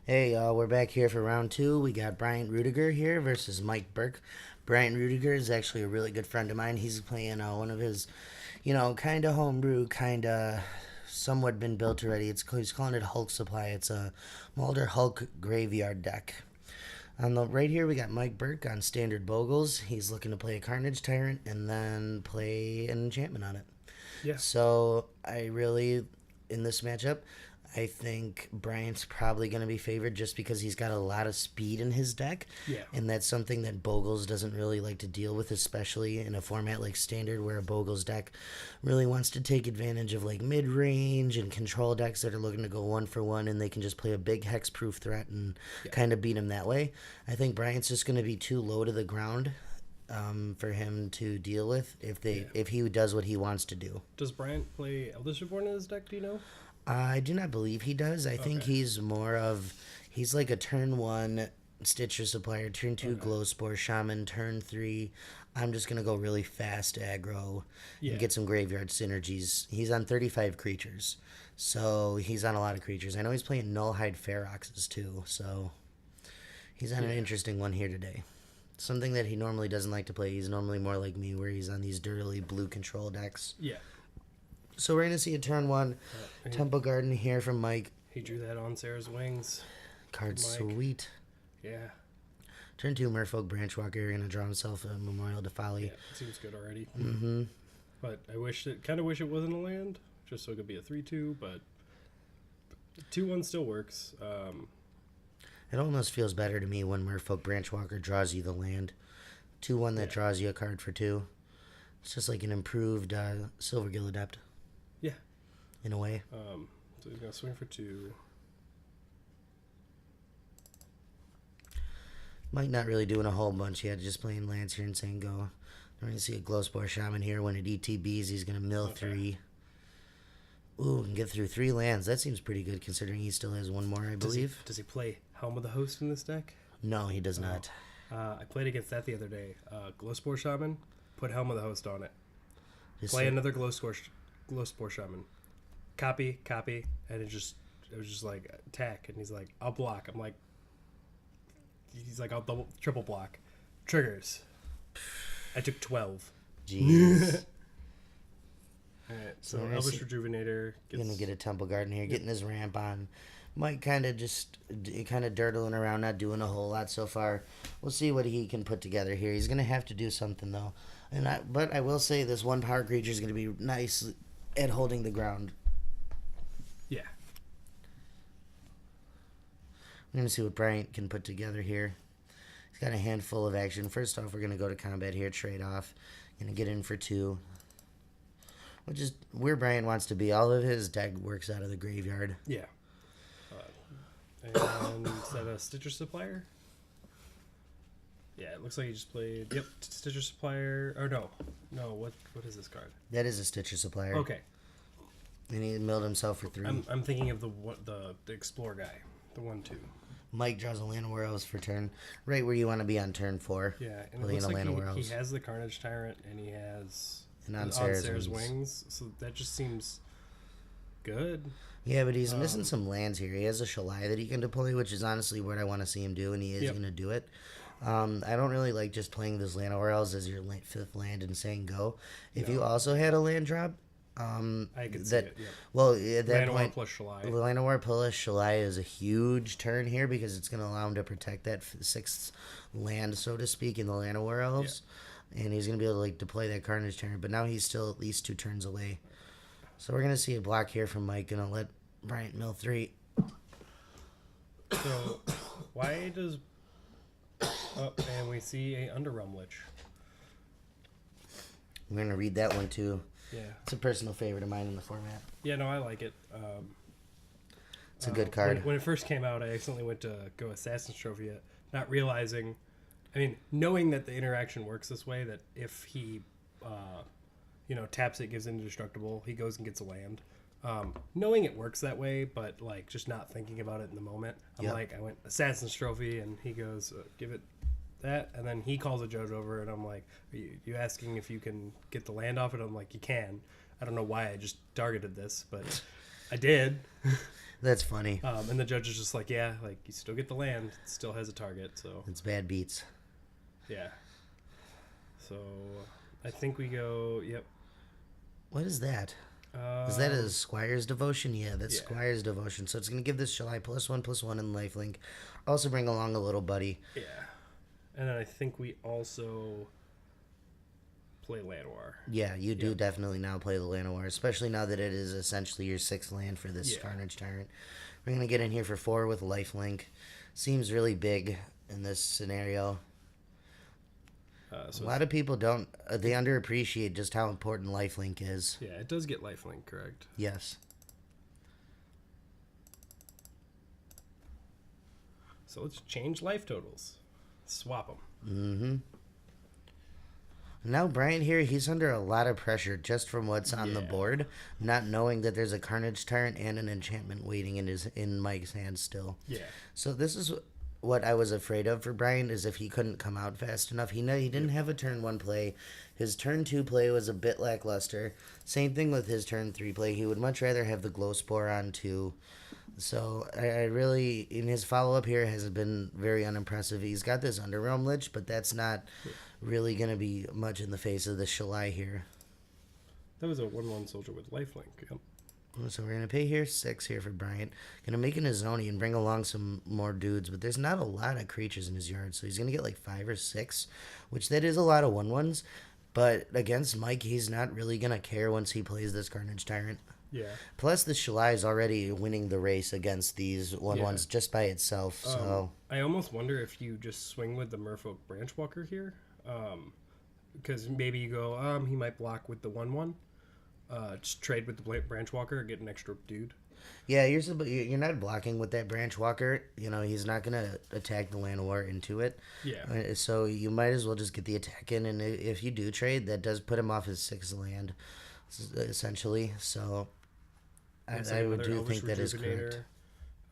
Hey, we're back here for round two. We got Bryant Ruettiger here versus Mike Burke. Bryant Ruettiger is actually a really good friend of mine. He's playing one of his, kind of homebrew, kind of somewhat been built already. He's calling it Hulk Supply. It's a Mulder Hulk Graveyard deck. On the right here, we got Mike Burke on standard Bogles. He's looking to play a Carnage Tyrant and then play an enchantment on it. Yeah. So I really, in this matchup, I think Bryant's probably going to be favored just because he's got a lot of speed in his deck. Yeah. And that's something that Bogles doesn't really like to deal with, especially in a format like Standard where a Bogles deck really wants to take advantage of like mid-range and control decks that are looking to go one for one and they can just play a big hex-proof threat and kind of beat him that way. I think Bryant's just going to be too low to the ground for him to deal with if he does what he wants to do. Does Bryant play Eldritch Reborn in his deck? Do you know? I do not believe he does. I think he's he's like a turn one Stitcher Supplier, turn two Glow Spore Shaman, turn three. I'm just going to go really fast aggro and get some graveyard synergies. He's on 35 creatures, so he's on a lot of creatures. I know he's playing Nullhide Feroxes too, so he's on an interesting one here today. Something that he normally doesn't like to play. He's normally more like me, where he's on these dirty blue control decks. Yeah. So we're going to see a turn one Temple Garden here from Mike. He drew that on Sarah's Wings. Card sweet. Yeah. Turn two Merfolk Branchwalker. You're going to draw himself a Memorial to Folly. Yeah, seems good already. Mm-hmm. But I wish it wasn't a land, just so it could be a 3/2, but 2/1 still works. It almost feels better to me when Merfolk Branchwalker draws you the land. 2/1 that draws you a card for 2. It's just like an improved Silvergill Adept. Yeah. In a way. So he's going to swing for 2. Mike not really doing a whole bunch yet, just playing lands here and saying go. We're going to see a Glowspore Shaman here. When it ETBs, he's going to mill 3. Ooh, and get through 3 lands. That seems pretty good considering he still has one more, I believe. Does he play Helm of the Host in this deck? No, he does not. I played against that the other day. Glowspore Shaman, put Helm of the Host on it. Just Play another Glowspore Shaman. Copy, and it was just like attack, and he's like, I'll block. I'm like, he's like, I'll triple block. Triggers. I took 12. Jeez. Alright, so Elvish Rejuvenator gets... Gonna get a Temple Garden here, getting his ramp on. Mike kind of dirtling around, not doing a whole lot so far. We'll see what he can put together here. He's gonna have to do something though, but I will say this one power creature is gonna be nice at holding the ground. Yeah. We're gonna see what Bryant can put together here. He's got a handful of action. First off, we're gonna go to combat here, trade off. Gonna get in for 2. Which is where Bryant wants to be. All of his deck works out of the graveyard. Yeah. And is that a Stitcher Supplier? Yeah, it looks like he just played. Yep, Stitcher Supplier. Or no. What is this card? That is a Stitcher Supplier. Okay. And he milled himself for 3. I'm thinking of the Explore guy, the 1/2. Mike draws a Land of Worlds for turn, right where you want to be on turn 4. Yeah, and it looks like he has the Carnage Tyrant and he has on Sarah's Wings, so that just seems good. Yeah, but he's missing some lands here. He has a Shalai that he can deploy, which is honestly what I want to see him do, and he is going to do it. I don't really like just playing this Land of Worlds as your 5th land and saying go. If you also had a land drop, I could see it. Yeah. Well, at that point, plus Shalai. Land of War plus Shalai is a huge turn here because it's going to allow him to protect that 6th land, so to speak, in the Land of War Elves. Yeah. And he's going to be able to deploy that Carnage turn, but now he's still at least 2 turns away. So we're going to see a block here from Mike, and I'll let Bryant mill 3. So, why does... Oh, and we see a Underrealm Lich. We're going to read that one, too. Yeah. It's a personal favorite of mine in the format. Yeah, no, I like it. It's a good card. When it first came out, I accidentally went to go Assassin's Trophy it, not realizing... knowing that the interaction works this way, that if he, taps it, gives indestructible, he goes and gets a land. Knowing it works that way, but, just not thinking about it in the moment. I went Assassin's Trophy, and he goes, give it that, and then he calls a judge over, and I'm like, are you asking if you can get the land off it? I'm like, you can. I don't know why I just targeted this, but I did. That's funny. And the judge is just like, yeah, like you still get the land, it still has a target, so It's bad beats. yeah. So I think we go. Yep. What is that? Is that a Squire's Devotion? Yeah, that's yeah. Squire's Devotion. So it's going to give this Shalai +1/+1 in lifelink. Also bring along a little buddy. Yeah. And then I think we also play Llanowar. Yeah, you do definitely now play the Llanowar, especially now that it is essentially your 6th land for this Carnage Tyrant. We're going to get in here for 4 with lifelink. Seems really big in this scenario. So a lot of people don't, they underappreciate just how important lifelink is. yeah, it does get lifelink, correct? Yes. So let's change life totals. Swap them. Mm-hmm. Now Bryant here, he's under a lot of pressure just from what's on the board, not knowing that there's a Carnage Tyrant and an enchantment waiting in Mike's hand still. Yeah. So this is what I was afraid of for Bryant, is if he couldn't come out fast enough. He didn't have a turn 1 play. His turn 2 play was a bit lackluster. Same thing with his turn 3 play. He would much rather have the Glow Spore on 2. So I really, in his follow-up here, has been very unimpressive. He's got this Underrealm Lich, but that's not really going to be much in the face of the Shalai here. That was a 1/1 soldier with lifelink. Yep. So we're going to pay here 6 here for Bryant. Going to make an Azoni and bring along some more dudes, but there's not a lot of creatures in his yard, so he's going to get like 5 or 6, which that is a lot of 1/1s, but against Mike, he's not really going to care once he plays this Carnage Tyrant. Yeah. Plus, the Shalai is already winning the race against these 1/1s just by itself, so... I almost wonder if you just swing with the Merfolk Branchwalker here, because maybe you go, he might block with the 1/1. Just trade with the Branchwalker, get an extra dude. Yeah, you're not blocking with that Branchwalker. You know, he's not going to attack the Llanowar into it. Yeah. So you might as well just get the attack in, and if you do trade, that does put him off his 6th land, essentially. So I would do think that is correct.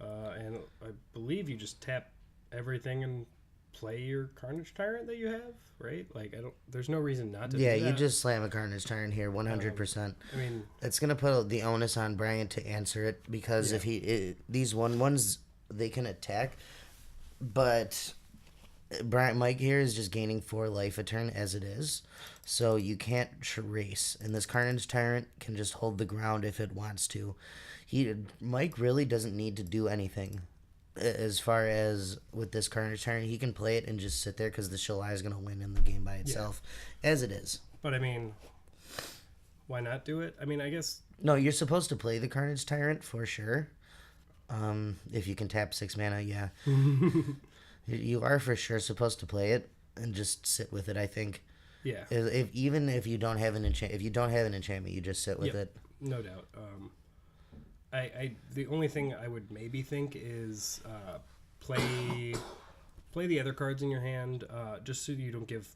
And I believe you just tap everything and play your Carnage Tyrant that you have, right? Like, there's no reason not to do that. You just slam a Carnage Tyrant here, 100%. I mean... It's going to put the onus on Bryant to answer it, because if these 1/1s, they can attack, but Mike here is just gaining 4 life a turn as it is, so you can't race, and this Carnage Tyrant can just hold the ground if it wants to. Mike really doesn't need to do anything. As far as with this Carnage Tyrant, he can play it and just sit there, because the Shalai is going to win in the game by itself, as it is. But I mean, why not do it? I mean, I guess... No, you're supposed to play the Carnage Tyrant for sure. If you can tap 6 mana, yeah. You are for sure supposed to play it and just sit with it, I think. Yeah. Even if you don't have an enchantment, you just sit with it. No doubt. The only thing I would maybe think is play the other cards in your hand, just so you don't give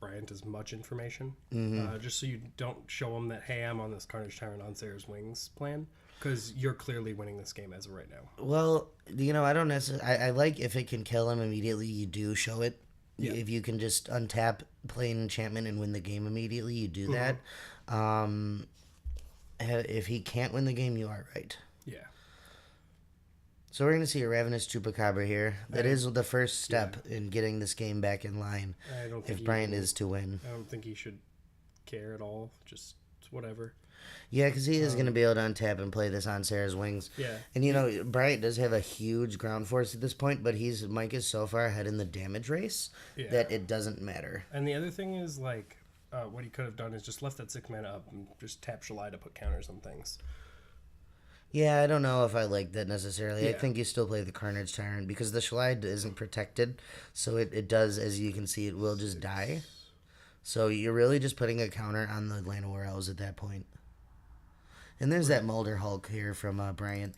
Bryant as much information. Just so you don't show him that, hey, I'm on this Carnage Tyrant on Sarah's Wings plan, because you're clearly winning this game as of right now. Well, I don't necessarily... I like if it can kill him immediately, you do show it. Yeah. If you can just untap, play an enchantment, and win the game immediately, you do that. If he can't win the game, you are right. Yeah. So we're going to see a Ravenous Chupacabra here. That is the first step in getting this game back in line. I don't think if Bryant is to win. I don't think he should care at all. Just whatever. Yeah, because he is going to be able to untap and play this on Sarah's Wings. Yeah. And, Bryant does have a huge ground force at this point, but Mike is so far ahead in the damage race that it doesn't matter. And the other thing is, like, what he could have done is just left that 6 mana up and just tap Shalai to put counters on things. Yeah, I don't know if I like that necessarily. I think you still play the Carnage Tyrant, because the Shalai isn't protected, so it does, as you can see, it will just die. So you're really just putting a counter on the Llanowar Elves at that point. And there's that Mulder Hulk here from Bryant.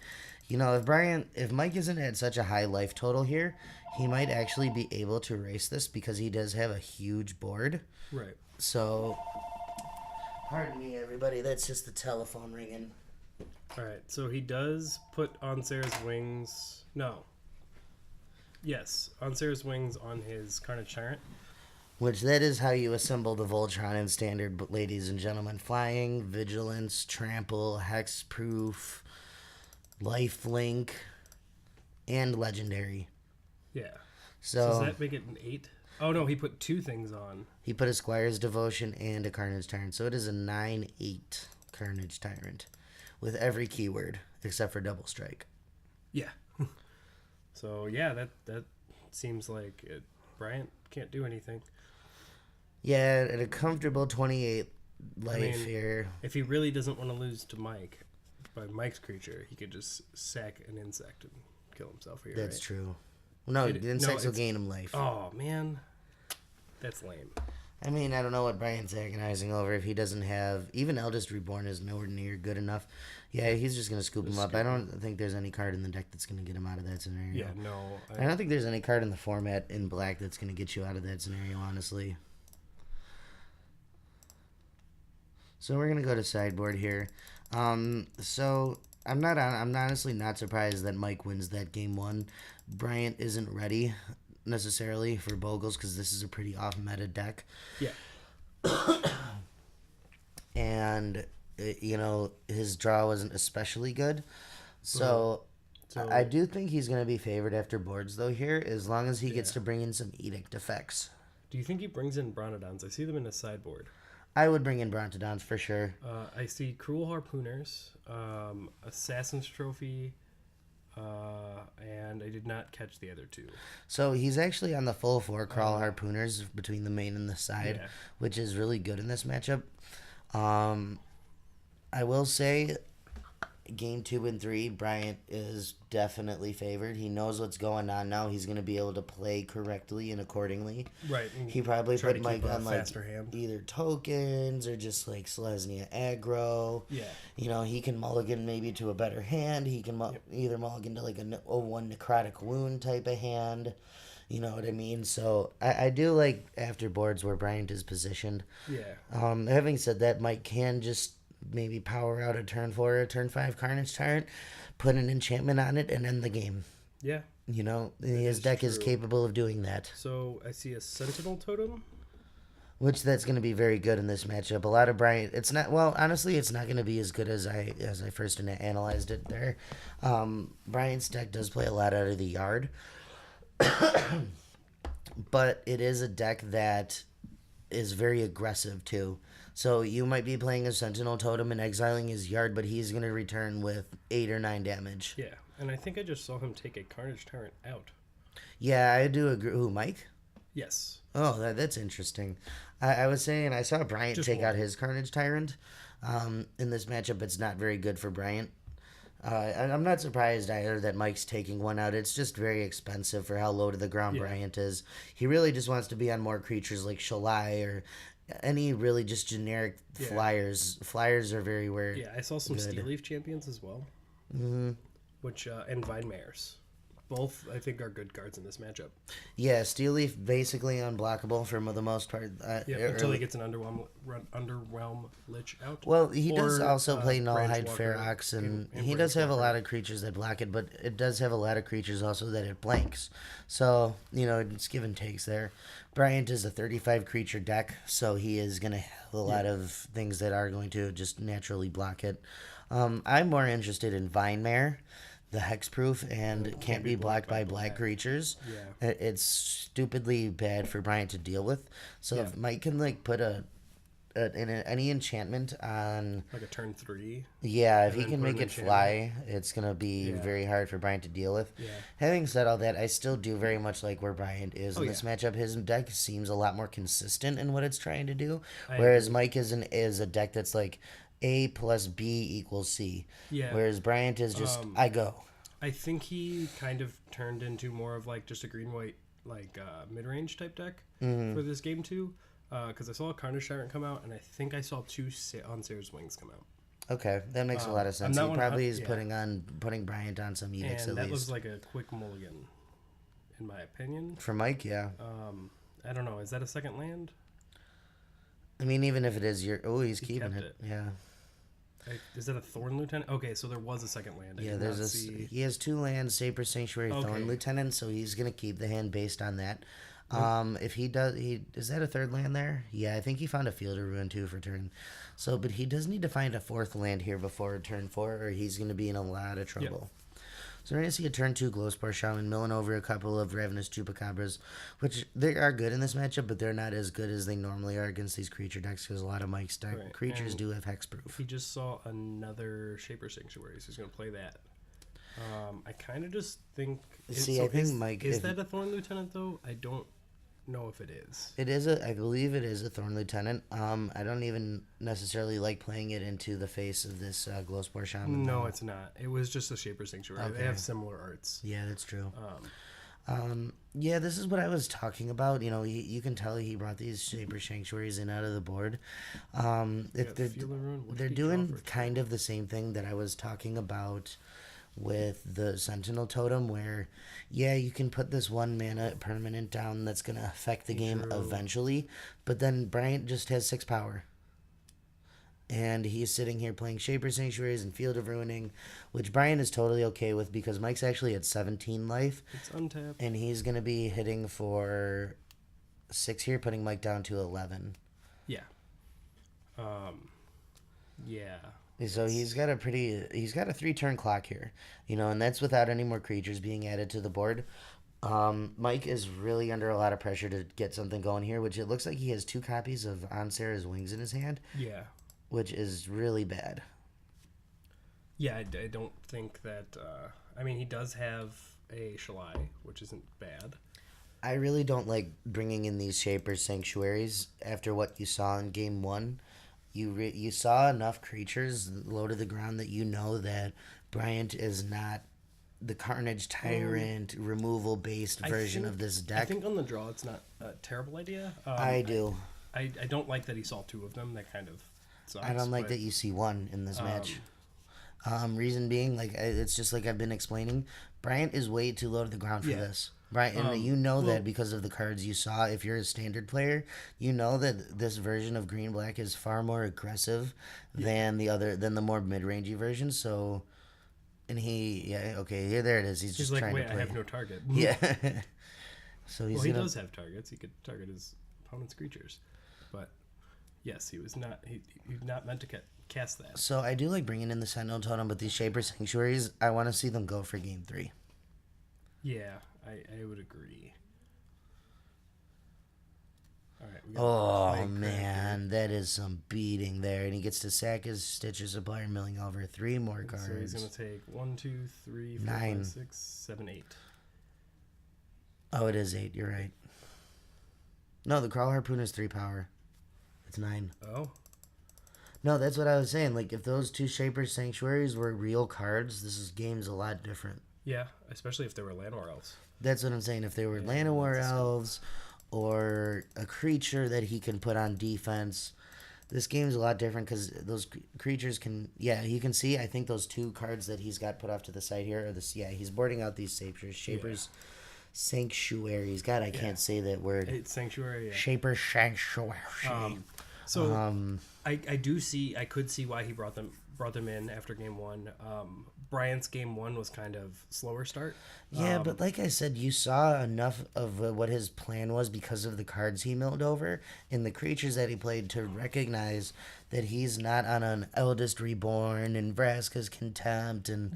If Mike isn't at such a high life total here, he might actually be able to erase this, because he does have a huge board. Right. So, pardon me, everybody. That's just the telephone ringing. All right. So he does put on Sarah's Wings. No. Yes, on Sarah's Wings on his Carnage Tyrant. Which that is how you assemble the Voltron in Standard, ladies and gentlemen. Flying, Vigilance, Trample, Hexproof, Life Link, and Legendary. Yeah. So Does that make it an 8? Oh, no, he put 2 things on. he put a Squire's Devotion and a Carnage Tyrant. So it is a 9/8 Carnage Tyrant with every keyword except for Double Strike. Yeah. So, yeah, that seems like Bryant can't do anything. Yeah, at a comfortable 28 life here. If he really doesn't want to lose to Mike, by Mike's creature, he could just sack an insect and kill himself here. That's right? true. No, the insects will gain him life. Oh, man. That's lame. I mean, I don't know what Brian's agonizing over if he doesn't have... Even Eldest Reborn is nowhere near good enough. Yeah, he's just going to scoop him up. I don't think there's any card in the deck that's going to get him out of that scenario. Yeah, no. I don't think there's any card in the format in black that's going to get you out of that scenario, honestly. So we're going to go to sideboard here. So I'm honestly not surprised that Mike wins that game 1. Bryant isn't ready necessarily for Bogles because this is a pretty off meta deck. Yeah. And his draw wasn't especially good. So I do think he's going to be favored after boards though here, as long as he gets to bring in some edict effects. Do you think he brings in Bronodons? I see them in the sideboard. I would bring in Brontodons for sure. I see Cruel Harpooners, Assassin's Trophy, and I did not catch the other 2. So he's actually on the full 4 Crawl Harpooners between the main and the side, which is really good in this matchup. I will say, game 2 and 3, Bryant is definitely favored. He knows what's going on now. He's going to be able to play correctly and accordingly. Right. He probably put Mike on hand. Either tokens or just like Selesnya aggro. Yeah. He can mulligan maybe to a better hand. He can either mulligan to like a 0-1 Necrotic Wound type of hand. You know what I mean? So I do like after boards where Bryant is positioned. Yeah. Having said that, Mike can just maybe power out a turn 4 or turn 5 Carnage Tyrant, put an enchantment on it, and end the game. Yeah. His deck is capable of doing that. So I see a Sentinel Totem. Which that's going to be very good in this matchup. A lot of Bryant, it's not, well, honestly, it's not going to be as good as I first analyzed it there. Bryant's deck does play a lot out of the yard. But it is a deck that is very aggressive too. So you might be playing a Sentinel Totem and exiling his yard, but he's going to return with 8 or 9 damage. Yeah, and I think I just saw him take a Carnage Tyrant out. Yeah, I do agree. Who, Mike? Yes. Oh, that's interesting. I was saying I saw Bryant take out his Carnage Tyrant in this matchup. It's not very good for Bryant. I'm not surprised either that Mike's taking one out. It's just very expensive for how low to the ground Bryant is. He really just wants to be on more creatures like Shalai or any really just generic flyers. Flyers are very weird. Yeah, I saw some Steel Leaf Champions as well. Mm-hmm. Which and Vine Mares. Both, I think, are good cards in this matchup. Yeah, Steel Leaf basically unblockable for the most part. Until he gets an Underwhelm Lich out. Well, he does also play Nullhide Ferox, and he does have a lot of creatures that block it, but it does have a lot of creatures also that it blanks. So, it's give and takes there. Bryant is a 35 creature deck, so he is going to have a lot of things that are going to just naturally block it. I'm more interested in Vine Mare. The hexproof and can't be blocked by black creatures. Yeah. It's stupidly bad for Bryant to deal with. So if Mike can put any enchantment on like a turn 3. Yeah, if he can make it fly, it's gonna be very hard for Bryant to deal with. Yeah. Having said all that, I still do very much like where Bryant is in this matchup. His deck seems a lot more consistent in what it's trying to do, whereas Mike is a deck that's like A plus B equals C. Yeah. Whereas Bryant is just I go. I think he kind of turned into more of like just a green-white mid-range type deck for this game too. Because I saw a Carnage Tyrant come out, and I think I saw 2 on Sarah's Wings come out. Okay, that makes a lot of sense. He probably is putting Bryant on some edicts and at that least. looks like a quick mulligan, in my opinion. For Mike, yeah. I don't know. Is that a second land? I mean, even if it is he's keeping it. Yeah. Is that a Thorn Lieutenant? Okay, so there was a second land. He has 2 lands, Saber Sanctuary, Thorn Lieutenant, so he's going to keep the hand based on that. If he does, is that a third land there? Yeah, I think he found a Fielder Ruin too for turn. So, but he does need to find a fourth land here before turn 4, or he's going to be in a lot of trouble. So we're going to see a turn 2 Glowspore Shaman milling over a couple of Ravenous Chupacabras, which they are good in this matchup, but they're not as good as they normally are against these creature decks because a lot of Mike's deck creatures And do have hexproof. he just saw another Shaper Sanctuary, so he's going to play that. I kind of just think... I think Mike... Is that a Thorn Lieutenant, though? I don't know if it is. It is I believe it is a Thorn Lieutenant. I don't even necessarily like playing it into the face of this Glowspore Shaman. No, it's not. It was just a Shaper Sanctuary. Okay. They have similar arts. Yeah, that's true. Yeah, this is what I was talking about. You know, you can tell he brought these Shaper Sanctuaries in out of the board. They're doing kind of the same thing that I was talking about with the Sentinel Totem, where, yeah, you can put this 1 mana permanent down that's going to affect the game eventually, but then Bryant just has 6 power. And he's sitting here playing Shaper Sanctuaries and Field of Ruining, which Bryant is totally okay with because Mike's actually at 17 life. It's untapped. And he's going to be hitting for 6 here, putting Mike down to 11. Yeah. Yeah. So he's got a 3-turn clock here, you know, and that's without any more creatures being added to the board. Mike is really under a lot of pressure to get something going here, which it looks like he has 2 copies of On Sarah's Wings in his hand. Yeah. Which is really bad. Yeah, I don't think that... I mean, he does have a Shalai, which isn't bad. I really don't like bringing in these Shaper Sanctuaries after what you saw in Game 1. You saw enough creatures low to the ground that you know that Bryant is not the Carnage Tyrant removal-based version of this deck. I think on the draw it's not a terrible idea. I do. I don't like that he saw 2 of them. That kind of sucks. I don't like that you see 1 in this match. Reason being, like, it's just like I've been explaining, Bryant is way too low to the ground for this. Right, and you know that because of the cards you saw. If you're a standard player, you know that this version of green black is far more aggressive than the more mid rangey version. So, and there it is. He's just like, trying wait, to play. I have no target. Yeah. So he does have targets. He could target his opponent's creatures, but yes, he's not meant to cast that. So I do like bringing in the Sentinel Totem, but these Shaper Sanctuaries, I want to see them go for game 3. Yeah. I would agree. All right. Oh, man. That is some beating there. And he gets to sack his Stitcher Supplier, milling over 3 more cards. So he's going to take 1, 2, 3, 4, 9. 5, 6, 7, 8. Oh, it is 8. You're right. No, the Crawl Harpoon is 3 power. It's 9. Oh. No, that's what I was saying. Like, if those 2 Shaper Sanctuaries were real cards, game's a lot different. Yeah, especially if they were Llanowar Elves. That's what I'm saying. If they were Llanowar Elves or a creature that he can put on defense, this game's a lot different because those creatures can... Yeah, you can see, I think those 2 cards that he's got put off to the side here are this. Yeah, he's boarding out these Shapers Sanctuaries. God, I can't say that word. It's Sanctuary, yeah. Shaper Sanctuary. I could see why he brought them in after game 1. Bryant's game 1 was kind of slower start. Yeah, but like I said, you saw enough of what his plan was because of the cards he milled over and the creatures that he played to recognize that he's not on an Eldest Reborn and Vraska's Contempt and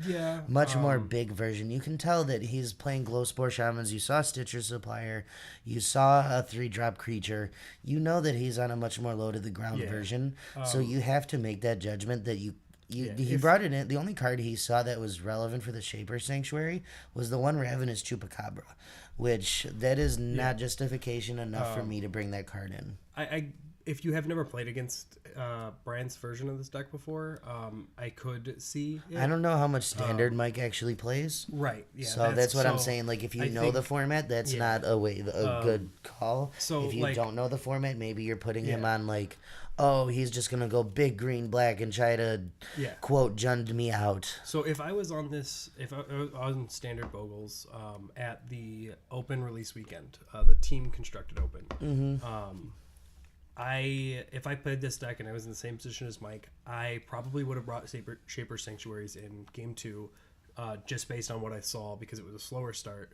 much more big version. You can tell that he's playing Glowspore Shamans. You saw Stitcher Supplier. You saw a 3-drop creature. You know that he's on a much more low to the ground version. So you have to make that judgment that he brought it in. The only card he saw that was relevant for the Shaper Sanctuary was the 1 Ravenous Chupacabra, which that is not justification enough for me to bring that card in. If you have never played against Bryant's version of this deck before, I could see it. I don't know how much Standard Mike actually plays. Right. Yeah. So that's what I'm saying. Like, if you know the format, that's not a good call. So if you don't know the format, maybe you're putting him on like, oh, he's just gonna go big green black and try to quote Jund me out. So if I was on this, if I was on Standard Bogles at the open release weekend, the team constructed open. If I played this deck and I was in the same position as Mike, I probably would have brought Shaper Sanctuaries in game 2, just based on what I saw because it was a slower start.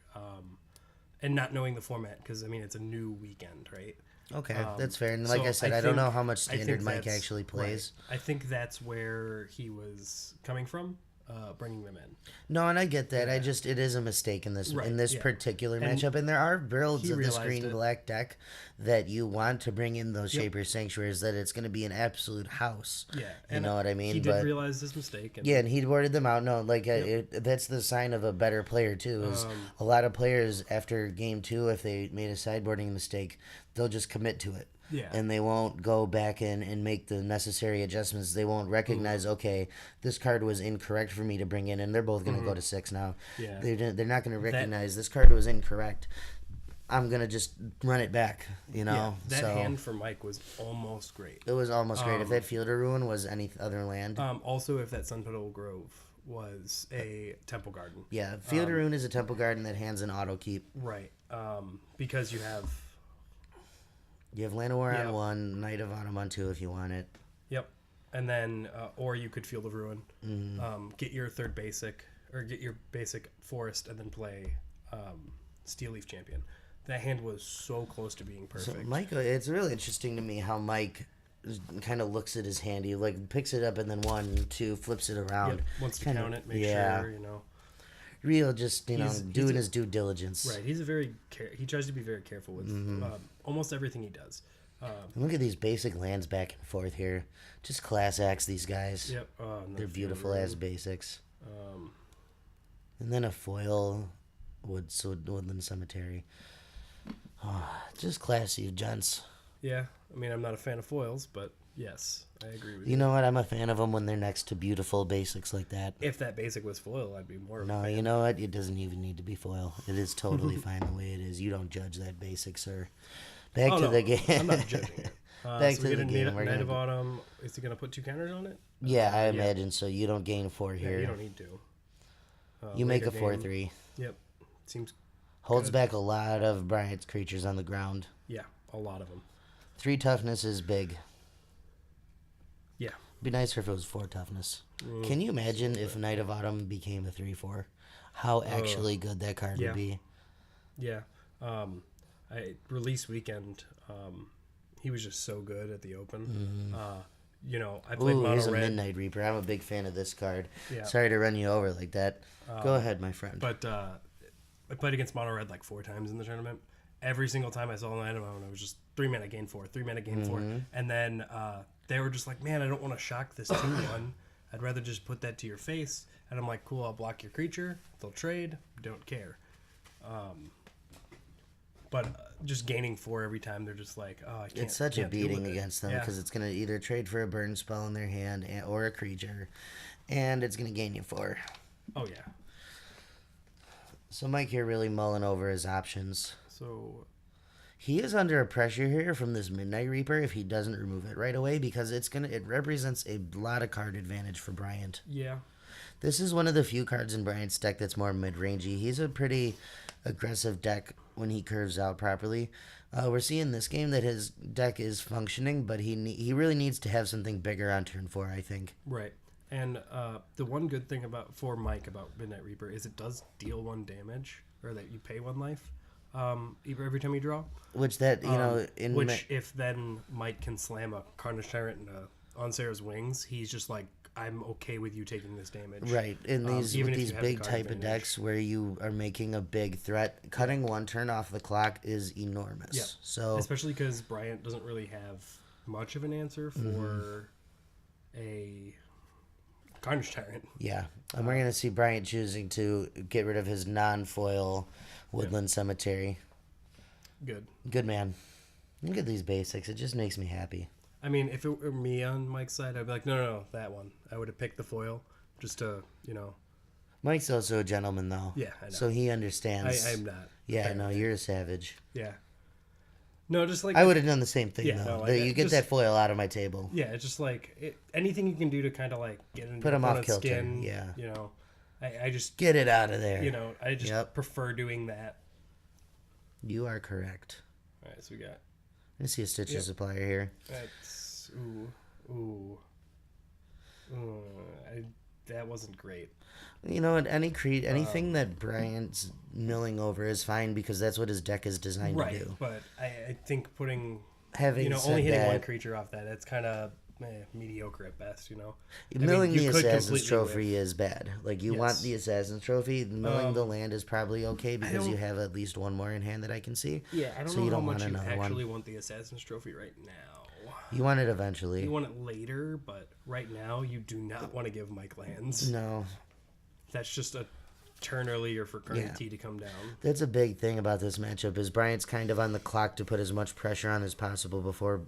and not knowing the format because I mean it's a new weekend, right? Okay, that's fair. And like so I said, I I don't think- know how much I think standard Mike that's- actually plays. Right. I think that's where he was coming from, bringing them in. No, and I get that. I just it is a mistake in this Right, yeah. particular And matchup, and there are builds he of this realized green it. black deck that you want to bring in those Shaper Sanctuaries. That it's going to be an absolute house. Yeah, you know what I mean. He did but realize his mistake. And, yeah, and he boarded them out. No, like that's the sign of a better player too. Is a lot of players after game 2, if they made a sideboarding mistake, they'll just commit to it. Yeah. And they won't go back in and make the necessary adjustments. They won't recognize, okay, this card was incorrect for me to bring in, and they're both going to go to 6 now. Yeah. They're not going to recognize this card was incorrect. I'm going to just run it back, you know? that so hand for Mike was almost great. it was almost great. If that Fielder Ruin was any other land. Also, if that Sun Petal Grove was a Temple Garden. Yeah, Fielder Ruin is a Temple Garden that hands an auto keep. Right. Because you have... You have Llanowar on 1, Knight of Autumn on 2 if you want it. Yep. And then, or you could Field of Ruin, get your third basic, or get your basic forest, and then play Steel Leaf Champion. That hand was so close to being perfect. So Mike, it's really interesting to me how Mike kind of looks at his hand. He like picks it up and then 1, 2, flips it around. Yep. Wants to Kinda- count it, make yeah. sure, you know. Real, just He's doing his due diligence. Right. He's a he tries to be very careful with almost everything he does. And look at these basic lands back and forth here. Just class acts, these guys. Yep. And They're then beautiful Field as of basics. Ruin. And then a foil woodland cemetery. Oh, just classy, gents. Yeah. I mean, I'm not a fan of foils, but yes, I agree with you. You know what? I'm a fan of them when they're next to beautiful basics like that. If that basic was foil, I'd be more of a No, fan. you know what? It doesn't even need to be foil. It is totally fine the way it is. You don't judge that basic, sir. Back to the game. I'm not judging it. Back so to we the get a game. Knight We're of gonna- Autumn. Is he going to put 2 counters on it? Yeah, I imagine so. You don't gain 4 Yeah, here. you don't need to. You make a later game. 4/3. Yep. Seems, Holds back a lot of Bryant's creatures on the ground. yeah, a lot of them. 3 toughness is big. Yeah. Be nicer if it was 4 toughness. Can you imagine if Knight of Autumn became a 3/4? How actually good that card yeah. would be. Yeah. Release weekend, he was just so good at the open. You know, I played Ooh, he's Mono a Red. Midnight Reaper. I'm a big fan of this card. Yeah. Sorry to run you over like that. Go ahead, my friend. But I played against Mono Red like 4 times in the tournament. Every single time I saw an item, I was just 3 mana gain 4, 3 mana gain 4. And then they were just like, man, I don't want to shock this 2-1. I'd rather just put that to your face. And I'm like, cool, I'll block your creature. They'll trade. Don't care. But just gaining 4 every time, they're just like, oh, I can't. It's such a can't deal beating with it. against them Yeah. because it's going to either trade for a burn spell in their hand or a creature, and it's going to gain you 4. Oh, yeah. So Mike here really mulling over his options. So, He is under a pressure here from this Midnight Reaper if he doesn't remove it right away because it represents a lot of card advantage for Bryant. yeah. This is one of the few cards in Bryant's deck that's more mid-rangey. He's a pretty aggressive deck when he curves out properly. We're seeing this game that his deck is functioning, but he really needs to have something bigger on turn 4, I think. Right. And the one good thing for Mike about Midnight Reaper is it does deal 1 damage, or that you pay 1 life every time you draw. Which that, If then Mike can slam a Carnage Tyrant and on Sarah's Wings, he's just like, I'm okay with you taking this damage. Right, in these even with if these you have the big card type of advantage. decks where you are making a big threat, cutting 1 turn off the clock is enormous. Yeah. So Especially because Bryant doesn't really have much of an answer for a Carnage Tyrant. yeah, and we're gonna see Bryant choosing to get rid of his non-foil Woodland Cemetery. Good. Good man. Look at these basics. It just makes me happy. I mean, if it were me on Mike's side, I'd be like, no, that one. I would have picked the foil just to, Mike's also a gentleman, though. Yeah, I know. So he understands. I'm not. Yeah, no, you're a savage. Yeah. No, just like I would have done the same thing, Yeah, though. no, like, You get just- that foil out of my table. Yeah, it's just like anything you can do to kind of like get into Put 'em off opponent's kilter, skin. yeah. I just Get it out of there. I just Yep. prefer doing that. You are correct. All right, so we got I see a Stitcher Yep. supplier here. that's ooh. that wasn't great. You know, at anything that Bryant's milling over is fine because that's what his deck is designed to do. But I think putting Having said only hitting that, one creature off that's kind of mediocre at best. Milling the you could Assassin's completely Trophy is bad. Like, you want the Assassin's Trophy. Milling the land is probably okay because you have at least one more in hand that I can see. Yeah, I don't so know you how don't much want you another actually one. want the Assassin's Trophy right now. You want it eventually. You want it later, but right now you do not want to give Mike lands. No. That's just a turn earlier for Current T to come down. That's a big thing about this matchup is Bryant's kind of on the clock to put as much pressure on as possible before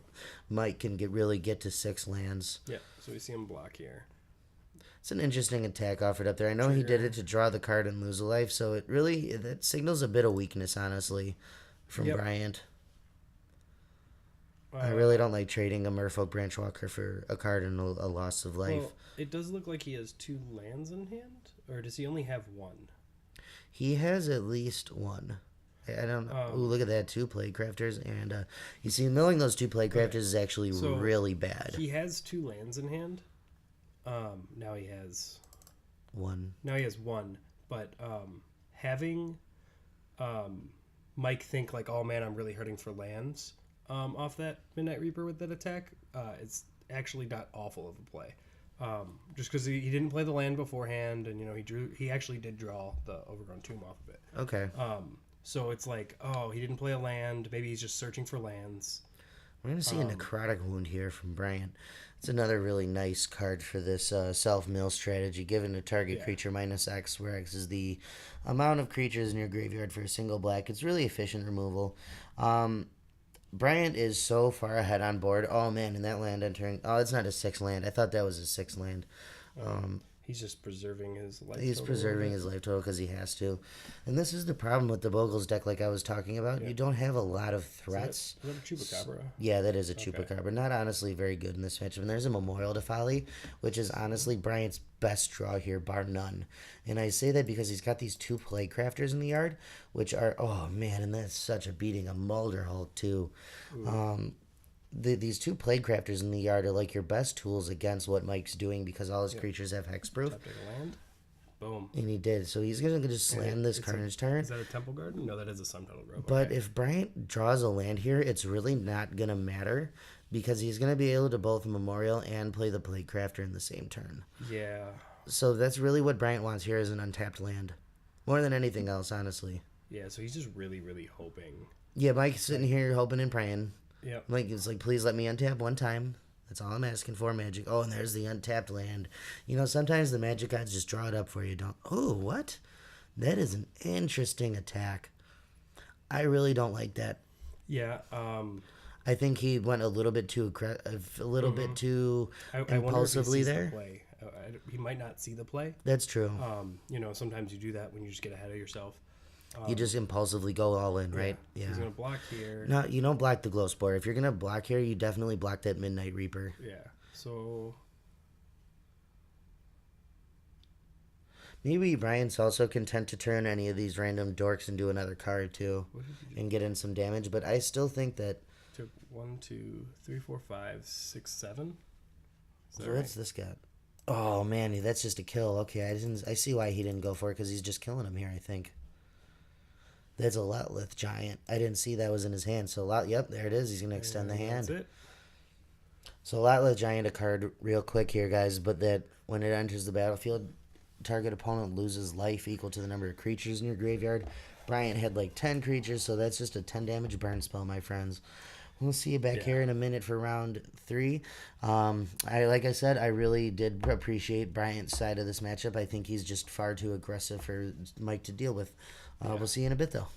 Mike can really get to 6 lands. Yeah, so we see him block here. It's an interesting attack offered up there. I know he did it to draw the card and lose a life, so that signals a bit of weakness, honestly, from Bryant. I really don't like trading a Merfolk Branchwalker for a card and a loss of life. Well, it does look like he has 2 lands in hand, or does he only have 1? He has at least 1. I don't know. Ooh, look at that, 2 Plaguecrafters. And you see, milling those 2 Plaguecrafters is actually really bad. He has 2 lands in hand. Now he has 1. Now he has 1. But having Mike think like, oh man, I'm really hurting for lands off that Midnight Reaper with that attack, it's actually not awful of a play. Just because he didn't play the land beforehand, and he actually did draw the Overgrown Tomb off of it. Okay. So it's like, oh, he didn't play a land. Maybe he's just searching for lands. We're going to see a Necrotic Wound here from Bryant. It's another really nice card for this self-mill strategy. Given a target creature minus X, where X is the amount of creatures in your graveyard for a single black. It's really efficient removal. Bryant is so far ahead on board. Oh, man, and that land entering... Oh, it's not a 6 land. I thought that was a 6 land. He's just preserving his life He's total. preserving his life total because he has to. And this is the problem with the Bogles deck like I was talking about. You don't have a lot of threats. Is that a Chupacabra? Yeah, that is a Chupacabra. Not honestly very good in this matchup. And there's a Memorial to Folly, which is honestly Bryant's best draw here, bar none. And I say that because he's got these 2 Plaguecrafters in the yard, which are... Oh, man, and that's such a beating. A Mulder Hulk, too. These 2 Plaguecrafters in the yard are like your best tools against what Mike's doing because all his creatures have hexproof. Tapping a land. Boom. And he did. So he's going to just slam this Carnage turn. Is that a Temple Garden? No, that is a Sun Petal Grove. But if Bryant draws a land here, it's really not going to matter because he's going to be able to both Memorial and play the Plaguecrafter in the same turn. Yeah. So that's really what Bryant wants here is an untapped land. More than anything else, honestly. Yeah, so he's just really, really hoping. Yeah, Mike's sitting here hoping and praying. Yeah. Like, it's like, please let me untap one time. That's all I'm asking for, Magic. Oh, and there's the untapped land. Sometimes the Magic gods just draw it up for you. Don't. Oh, what? That is an interesting attack. I really don't like that. Yeah. I think he went a little bit too bit too impulsively there. He might not see the play. That's true. Sometimes you do that when you just get ahead of yourself. You just impulsively go all in, right? Yeah. He's gonna block here. No, you don't block the Glow Spore. If you're gonna block here, you definitely block that Midnight Reaper. Yeah. So maybe Bryant's also content to turn any of these random dorks into another card too, and get in some damage. But I still think that. Took 1, 2, 3, 4, 5, 6, 7. So what's this got? Oh man, that's just a kill. Okay, I see why he didn't go for it because he's just killing him here. I think. That's a Lotlith Giant. I didn't see that was in his hand. So yep, there it is. He's gonna extend the hand. That's it. So Lotlith Giant, a card real quick here, guys. But that when it enters the battlefield, target opponent loses life equal to the number of creatures in your graveyard. Bryant had like 10 creatures, so that's just a 10 damage burn spell, my friends. We'll see you back here in a minute for round 3. Like I said, I really did appreciate Bryant's side of this matchup. I think he's just far too aggressive for Mike to deal with. We'll see you in a bit, though.